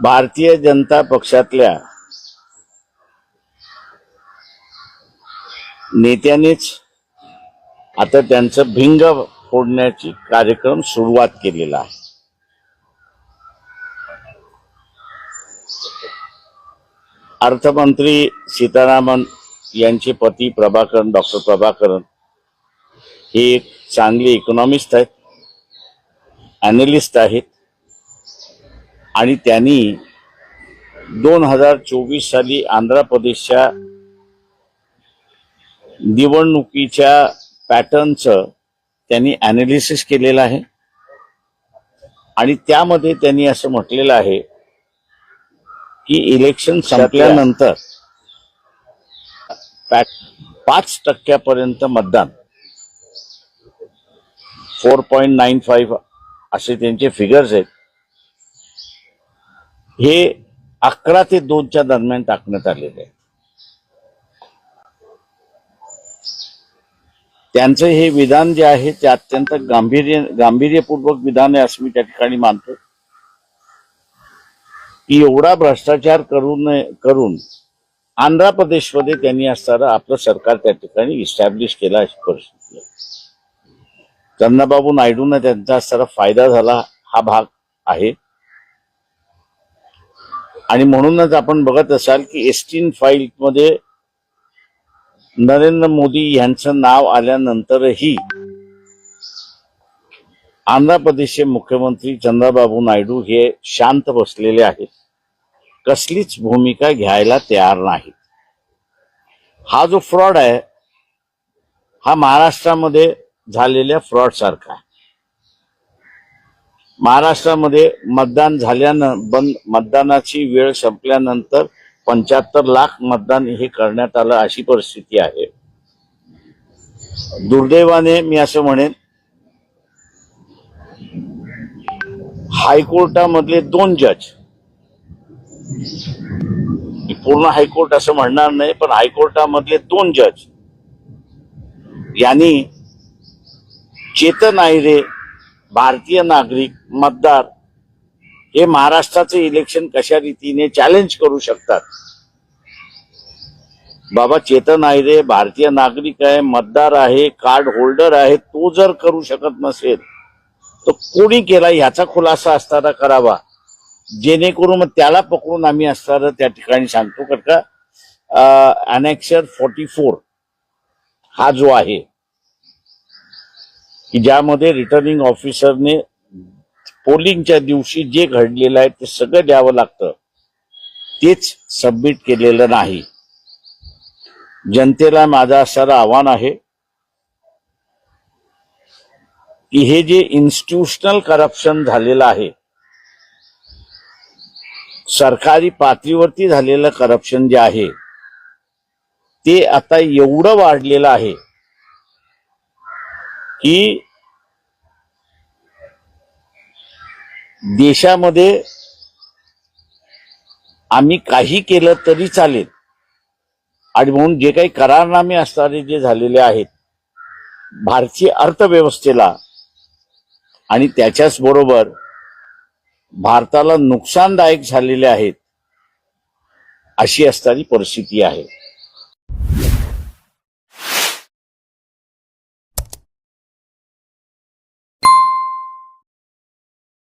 भारतीय जनता पक्षातल्या नेत्यांनीच आता त्यांचं भिंग फोडण्याची कार्यक्रम सुरुवात केलेला आहे। अर्थमंत्री सीतारामन यांचे पती प्रभाकरन, डॉक्टर प्रभाकरन हे एक चांगले इकॉनॉमिस्ट आहेत, ॲनालिस्ट आहेत आणि त्यांनी 2024 साली आंध्र प्रदेशच्या निवडणुकीच्या पॅटर्नचं त्यांनी ॲनालिसिस केलेलं आहे आणि त्यामध्ये त्यांनी असं म्हटलेलं आहे की इलेक्शन संपल्यानंतर 5% मतदान 4.95 असे त्यांचे फिगर्स आहेत, हे 11 ते 2च्या दरम्यान टाकण्यात आलेले आहे। त्यांचं हे विधान जे आहे ते अत्यंत गांभीर्यपूर्वक विधान आहे असं मी त्या ठिकाणी मानतो की एवढा भ्रष्टाचार करून आंध्र प्रदेशमध्ये त्यांनी असताना आपलं सरकार त्या ठिकाणी इस्टॅब्लिश केला अशी परिस्थिती आहे। चंद्रबाबू नायडूंना त्यांचा असताना फायदा झाला हा भाग आहे आणि म्हणूनच आपण बघत असाल की एस्टीन फाईल मध्ये नरेंद्र मोदी यांचं नाव आल्यानंतरही आंध्र प्रदेशचे मुख्यमंत्री चंद्रबाबू नायडू हे शांत बसलेले आहेत, कसलीच भूमिका घ्यायला तयार नाहीत। हा जो फ्रॉड आहे हा महाराष्ट्रामध्ये झालेल्या फ्रॉड सारखा आहे। महाराष्ट्रामध्ये मतदान मतदानाची वेळ संपल्यानंतर 75 लाख मतदान हे करण्यात आलं अशी परिस्थिती आहे। दुर्दैवाने मी असं म्हणेन हायकोर्टामधले 2 जज, पूर्ण हायकोर्ट असं म्हणणार नाही पण हायकोर्टामधले 2 जज यांनी चेतन आयरे भारतीय नागरिक मतदार हे महाराष्ट्राचे इलेक्शन कशा रीतीने चॅलेंज करू शकतात। बाबा चेतन आयरे भारतीय नागरिक आहे, मतदार आहे, कार्ड होल्डर आहे, तो जर करू शकत नसेल तर कोणी केला याचा खुलासा असताना करावा, जेणेकरून मग त्याला पकडून आम्ही असताना त्या ठिकाणी सांगतो कारण का अनेक्सर 44 हा जो आहे की ज्यामध्ये रिटर्निंग ऑफिसरने पोलिंगच्या दिवशी जे घडलेलं आहे ते सगळं द्यावं लागतं, तेच सबमिट केलेलं नाही। जनतेला माझं असं आव्हान आहे की हे जे इन्स्टिट्यूशनल करप्शन झालेलं आहे, सरकारी पातळीवरती झालेलं करप्शन जे आहे ते आता एवढं वाढलेलं आहे की देशामध्ये आम्ही काही केलं तरी चालेल आणि म्हणून जे काही करारनामे असणारे जे झालेले आहेत भारतीय अर्थव्यवस्थेला आणि त्याच्याच बरोबर भारताला नुकसानदायक झालेले आहेत अशी असणारी परिस्थिती आहे।